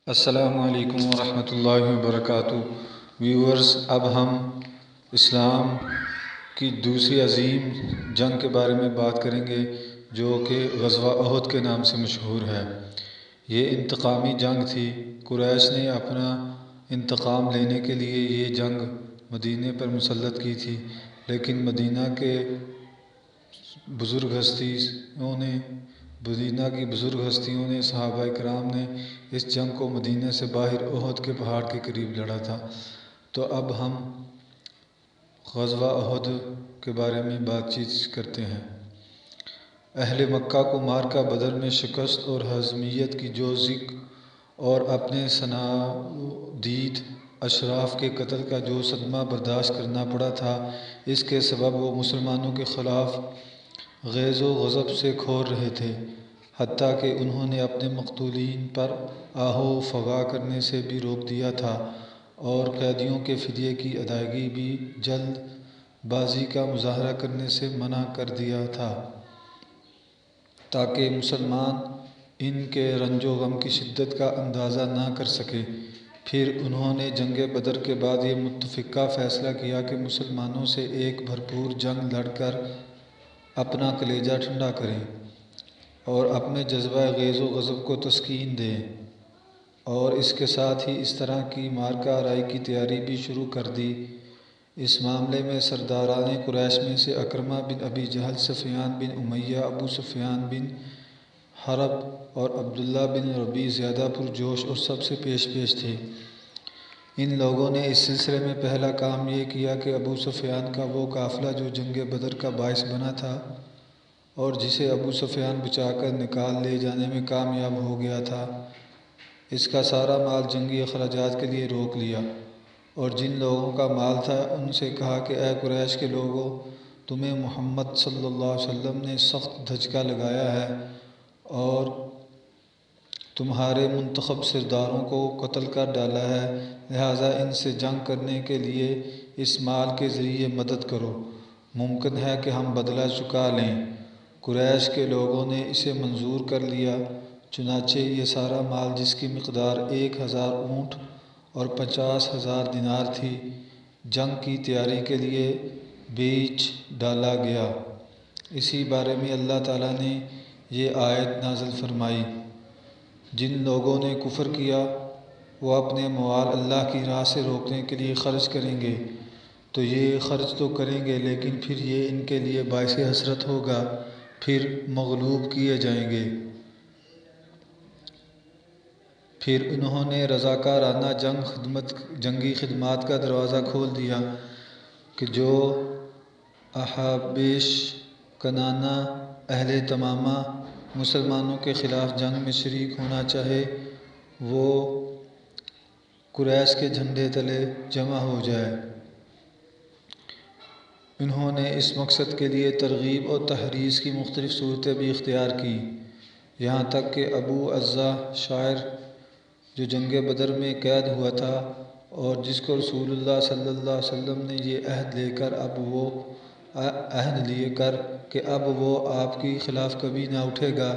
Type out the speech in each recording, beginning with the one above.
السلام علیکم ورحمۃ اللہ وبرکاتہ ویورز، اب ہم اسلام کی دوسری عظیم جنگ کے بارے میں بات کریں گے جو کہ غزوہ احد کے نام سے مشہور ہے۔ یہ انتقامی جنگ تھی۔ قریش نے اپنا انتقام لینے کے لیے یہ جنگ مدینہ پر مسلط کی تھی، لیکن مدینہ کی بزرگ ہستیوں نے صحابہ کرام نے اس جنگ کو مدینہ سے باہر احد کے پہاڑ کے قریب لڑا تھا۔ تو اب ہم غزوہ احد کے بارے میں بات چیت کرتے ہیں۔ اہل مکہ کو معرکہ بدر میں شکست اور ہزیمت کی جو ذکر اور اپنے صنادید اشراف کے قتل کا جو صدمہ برداشت کرنا پڑا تھا، اس کے سبب وہ مسلمانوں کے خلاف غیظ و غضب سے کھور رہے تھے، حتیٰ کہ انہوں نے اپنے مقتولین پر آہ و فغاں کرنے سے بھی روک دیا تھا اور قیدیوں کے فدیے کی ادائیگی بھی جلد بازی کا مظاہرہ کرنے سے منع کر دیا تھا، تاکہ مسلمان ان کے رنج و غم کی شدت کا اندازہ نہ کر سکیں۔ پھر انہوں نے جنگ بدر کے بعد یہ متفقہ فیصلہ کیا کہ مسلمانوں سے ایک بھرپور جنگ لڑ کر اپنا کلیجہ ٹھنڈا کریں اور اپنے جذبہ غیظ و غضب کو تسکین دیں، اور اس کے ساتھ ہی اس طرح کی معرکہ آرائی کی تیاری بھی شروع کر دی۔ اس معاملے میں سرداران قریش میں سے اکرمہ بن ابی جہل، سفیان بن امیہ، ابو سفیان بن حرب اور عبداللہ بن ربیع زیادہ پرجوش اور سب سے پیش تھے۔ ان لوگوں نے اس سلسلے میں پہلا کام یہ کیا کہ ابو سفیان کا وہ قافلہ جو جنگ بدر کا باعث بنا تھا اور جسے ابو سفیان بچا کر نکال لے جانے میں کامیاب ہو گیا تھا، اس کا سارا مال جنگی اخراجات کے لیے روک لیا، اور جن لوگوں کا مال تھا ان سے کہا کہ اے قریش کے لوگو، تمہیں محمد صلی اللہ علیہ وسلم نے سخت دھچکا لگایا ہے اور تمہارے منتخب سرداروں کو قتل کر ڈالا ہے، لہٰذا ان سے جنگ کرنے کے لیے اس مال کے ذریعے مدد کرو، ممکن ہے کہ ہم بدلہ چکا لیں۔ قریش کے لوگوں نے اسے منظور کر لیا، چنانچہ یہ سارا مال، جس کی مقدار 1000 اونٹ اور 50,000 دینار تھی، جنگ کی تیاری کے لیے بیچ ڈالا گیا۔ اسی بارے میں اللہ تعالیٰ نے یہ آیت نازل فرمائی: جن لوگوں نے کفر کیا وہ اپنے اموال اللہ کی راہ سے روکنے کے لیے خرچ کریں گے، تو یہ خرچ تو کریں گے لیکن پھر یہ ان کے لیے باعث حسرت ہوگا، پھر مغلوب کیے جائیں گے۔ پھر انہوں نے رضاکارانہ جنگی خدمات کا دروازہ کھول دیا کہ جو احابیش، کنانہ، اہل تمامہ مسلمانوں کے خلاف جنگ میں شریک ہونا چاہے وہ قریش کے جھنڈے تلے جمع ہو جائے۔ انہوں نے اس مقصد کے لیے ترغیب اور تحریض کی مختلف صورتیں بھی اختیار کیں، یہاں تک کہ ابو عزہ شاعر جو جنگ بدر میں قید ہوا تھا اور جس کو رسول اللہ صلی اللہ علیہ وسلم نے یہ عہد لے کر کہ اب وہ آپ کے خلاف کبھی نہ اٹھے گا،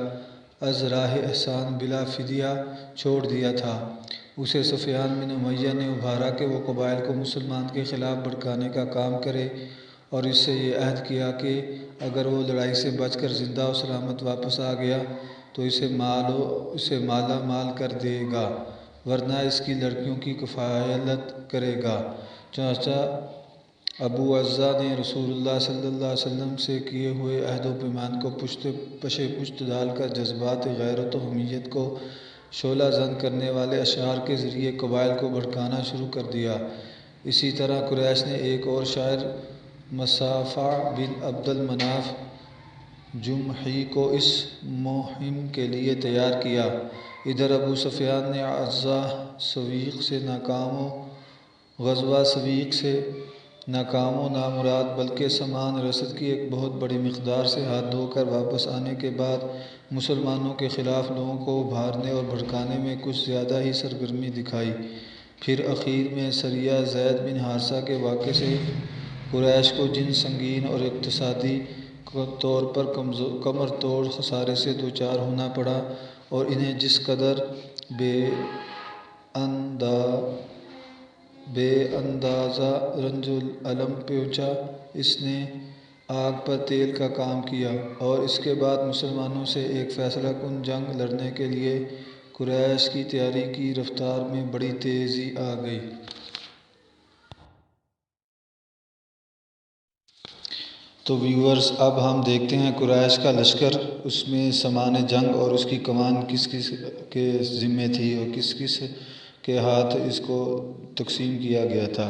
از راہ احسان بلا فدیہ چھوڑ دیا تھا، اسے سفیان بن امیہ نے ابھارا کہ وہ قبائل کو مسلمان کے خلاف بھڑکانے کا کام کرے، اور اس سے یہ عہد کیا کہ اگر وہ لڑائی سے بچ کر زندہ و سلامت واپس آ گیا تو اسے مالا مال کر دے گا، ورنہ اس کی لڑکیوں کی کفالت کرے گا۔ چنانچہ ابو عزہ نے رسول اللہ صلی اللہ علیہ وسلم سے کیے ہوئے عہد و پیمان کو پشت ڈال کر جذبات غیرت و حمیت کو شعلہ زن کرنے والے اشعار کے ذریعے قبائل کو بھڑکانا شروع کر دیا۔ اسی طرح قریش نے ایک اور شاعر مصافع بن عبد المناف جمحی کو اس مہم کے لیے تیار کیا۔ ادھر ابو سفیان نے غزوہ سویق سے ناکام و نامراد بلکہ سامان رسد کی ایک بہت بڑی مقدار سے ہاتھ دھو کر واپس آنے کے بعد مسلمانوں کے خلاف لوگوں کو ابھارنے اور بھڑکانے میں کچھ زیادہ ہی سرگرمی دکھائی۔ پھر اخیر میں سریہ زید بن حارثہ کے واقعے سے قریش کو جن سنگین اور اقتصادی طور پر کمر توڑ خسارے سے دوچار ہونا پڑا اور انہیں جس قدر بے بے اندازہ رنج الم پہنچا۔ اس نے آگ پر تیل کا کام کیا، اور اس کے بعد مسلمانوں سے ایک فیصلہ کن جنگ لڑنے کے لیے قریش کی تیاری کی رفتار میں بڑی تیزی آ گئی۔ تو ویورز، اب ہم دیکھتے ہیں قریش کا لشکر، اس میں سامان جنگ اور اس کی کمان کس کس کے ذمے تھی اور کس کس کے ہاتھ اس کو تقسیم کیا گیا تھا۔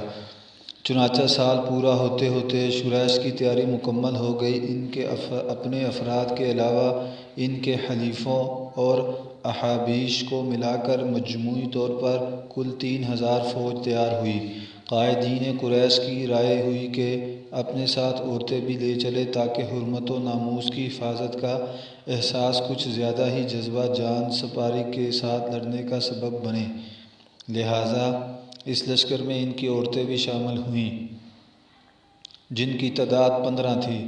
چنانچہ سال پورا ہوتے ہوتے قریش کی تیاری مکمل ہو گئی۔ ان کے اپنے افراد کے علاوہ ان کے حلیفوں اور احابیش کو ملا کر مجموعی طور پر کل 3000 فوج تیار ہوئی۔ قائدین قریش کی رائے ہوئی کہ اپنے ساتھ عورتیں بھی لے چلیں تاکہ حرمت و ناموس کی حفاظت کا احساس کچھ زیادہ ہی جذبہ جان سپاری کے ساتھ لڑنے کا سبب بنے۔ لہٰذا اس لشکر میں ان کی عورتیں بھی شامل ہوئیں، جن کی تعداد 15 تھی۔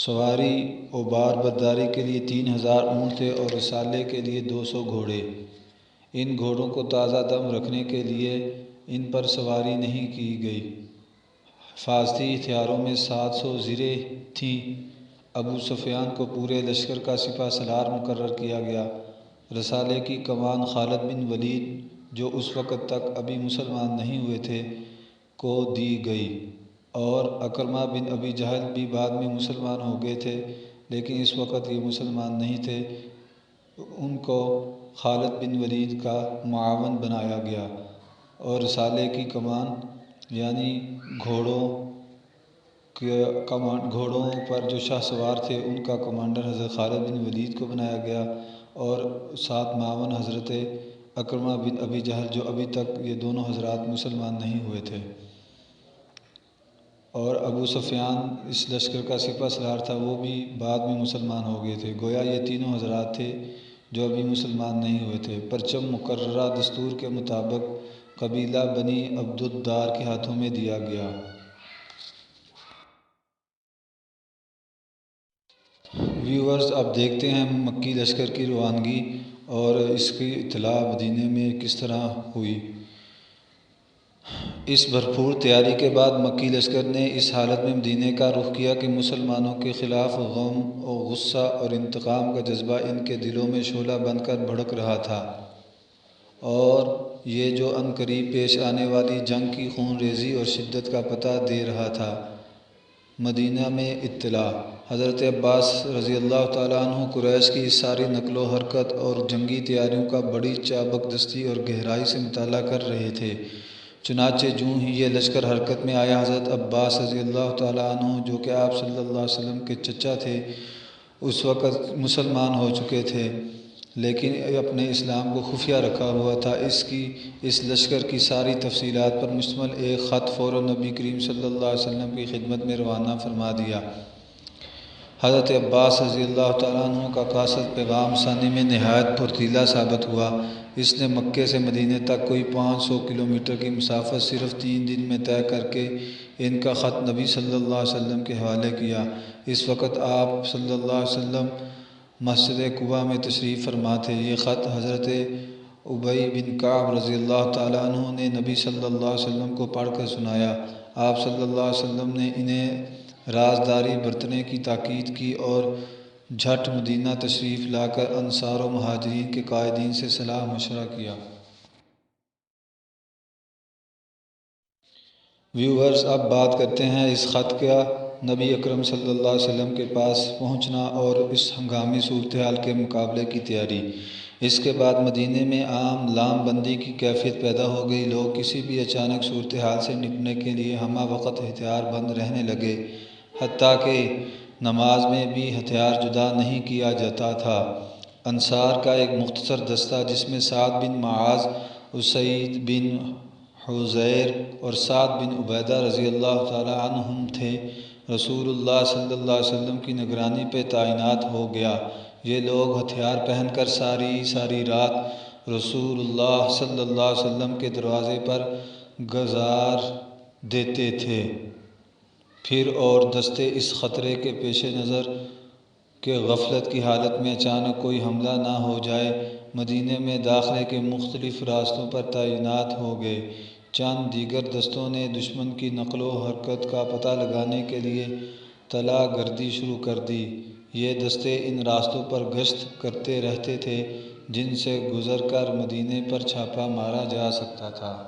سواری و بار برداری کے لیے 3000 اونٹ تھے اور رسالے کے لیے 200 گھوڑے۔ ان گھوڑوں کو تازہ دم رکھنے کے لیے ان پر سواری نہیں کی گئی۔ حفاظتی ہتھیاروں میں 700 زرہیں تھیں۔ ابو سفیان کو پورے لشکر کا سپہ سالار مقرر کیا گیا۔ رسالے کی کمان خالد بن ولید، جو اس وقت تک ابھی مسلمان نہیں ہوئے تھے، کو دی گئی، اور عکرمہ بن ابی جہل بھی بعد میں مسلمان ہو گئے تھے، لیکن اس وقت یہ مسلمان نہیں تھے۔ ان کو خالد بن ولید کا معاون بنایا گیا، اور رسالے کی کمان یعنی گھوڑوں پر جو شاہ سوار تھے ان کا کمانڈر حضرت خالد بن ولید کو بنایا گیا، اور ساتھ معاون حضرت عکرمہ بن ابی جہل، جو ابھی تک یہ دونوں حضرات مسلمان نہیں ہوئے تھے۔ اور ابو سفیان اس لشکر کا سپہ سالار تھا، وہ بھی بعد میں مسلمان ہو گئے تھے۔ گویا یہ تینوں حضرات تھے جو ابھی مسلمان نہیں ہوئے تھے۔ پرچم مقررہ دستور کے مطابق قبیلہ بنی عبد الدار کے ہاتھوں میں دیا گیا۔ ویورز، اب دیکھتے ہیں مکی لشکر کی روانگی اور اس کی اطلاع مدینے میں کس طرح ہوئی۔ اس بھرپور تیاری کے بعد مکی لشکر نے اس حالت میں مدینے کا رخ کیا کہ مسلمانوں کے خلاف غم و غصہ اور انتقام کا جذبہ ان کے دلوں میں شعلہ بن کر بھڑک رہا تھا، اور یہ جو عنقریب پیش آنے والی جنگ کی خون ریزی اور شدت کا پتہ دے رہا تھا۔ مدینہ میں اطلاع۔ حضرت عباس رضی اللہ تعالیٰ عنہ قریش کی اس ساری نقل و حرکت اور جنگی تیاریوں کا بڑی چابک دستی اور گہرائی سے مطالعہ کر رہے تھے۔ چنانچہ جوں ہی یہ لشکر حرکت میں آیا، حضرت عباس رضی اللہ تعالیٰ عنہ، جو کہ آپ صلی اللہ علیہ وسلم کے چچا تھے، اس وقت مسلمان ہو چکے تھے لیکن اپنے اسلام کو خفیہ رکھا ہوا تھا، اس لشکر کی ساری تفصیلات پر مشتمل ایک خط فوراً نبی کریم صلی اللہ علیہ وسلم کی خدمت میں روانہ فرما دیا۔ حضرت عباس رضی اللہ تعالیٰ عنہ کا قاصد پیغام رسانی میں نہایت پھرتیلا ثابت ہوا۔ اس نے مکے سے مدینے تک کوئی 500 کلومیٹر کی مسافت صرف 3 دن میں طے کر کے ان کا خط نبی صلی اللہ علیہ وسلم کے حوالے کیا۔ اس وقت آپ صلی اللہ علیہ وسلم مسجد قباء میں تشریف فرما تھے۔ یہ خط حضرت ابی بن کعب رضی اللہ تعالیٰ عنہ نے نبی صلی اللہ علیہ وسلم کو پڑھ کر سنایا۔ آپ صلی اللہ علیہ وسلم نے انہیں رازداری برتنے کی تاکید کی اور جھٹ مدینہ تشریف لا کر انصار و مہاجرین کے قائدین سے صلاح مشورہ کیا۔ ویورز، اب بات کرتے ہیں اس خط کا نبی اکرم صلی اللہ علیہ وسلم کے پاس پہنچنا اور اس ہنگامی صورتحال کے مقابلے کی تیاری۔ اس کے بعد مدینے میں عام لام بندی کی کیفیت پیدا ہو گئی۔ لوگ کسی بھی اچانک صورتحال سے نپٹنے کے لیے ہمہ وقت ہتھیار بند رہنے لگے، حتیٰ کہ نماز میں بھی ہتھیار جدا نہیں کیا جاتا تھا۔ انصار کا ایک مختصر دستہ، جس میں سعد بن معاذ، اسید بن حضیر اور سعد بن عبیدہ رضی اللہ تعالیٰ عنہم تھے، رسول اللہ صلی اللہ علیہ وسلم کی نگرانی پہ تعینات ہو گیا۔ یہ لوگ ہتھیار پہن کر ساری رات رسول اللہ صلی اللہ علیہ وسلم کے دروازے پر گزار دیتے تھے۔ پھر اور دستے اس خطرے کے پیش نظر کہ غفلت کی حالت میں اچانک کوئی حملہ نہ ہو جائے، مدینے میں داخلے کے مختلف راستوں پر تعینات ہو گئے۔ چند دیگر دستوں نے دشمن کی نقل و حرکت کا پتہ لگانے کے لیے طلائع گردی شروع کر دی۔ یہ دستے ان راستوں پر گشت کرتے رہتے تھے جن سے گزر کر مدینے پر چھاپہ مارا جا سکتا تھا۔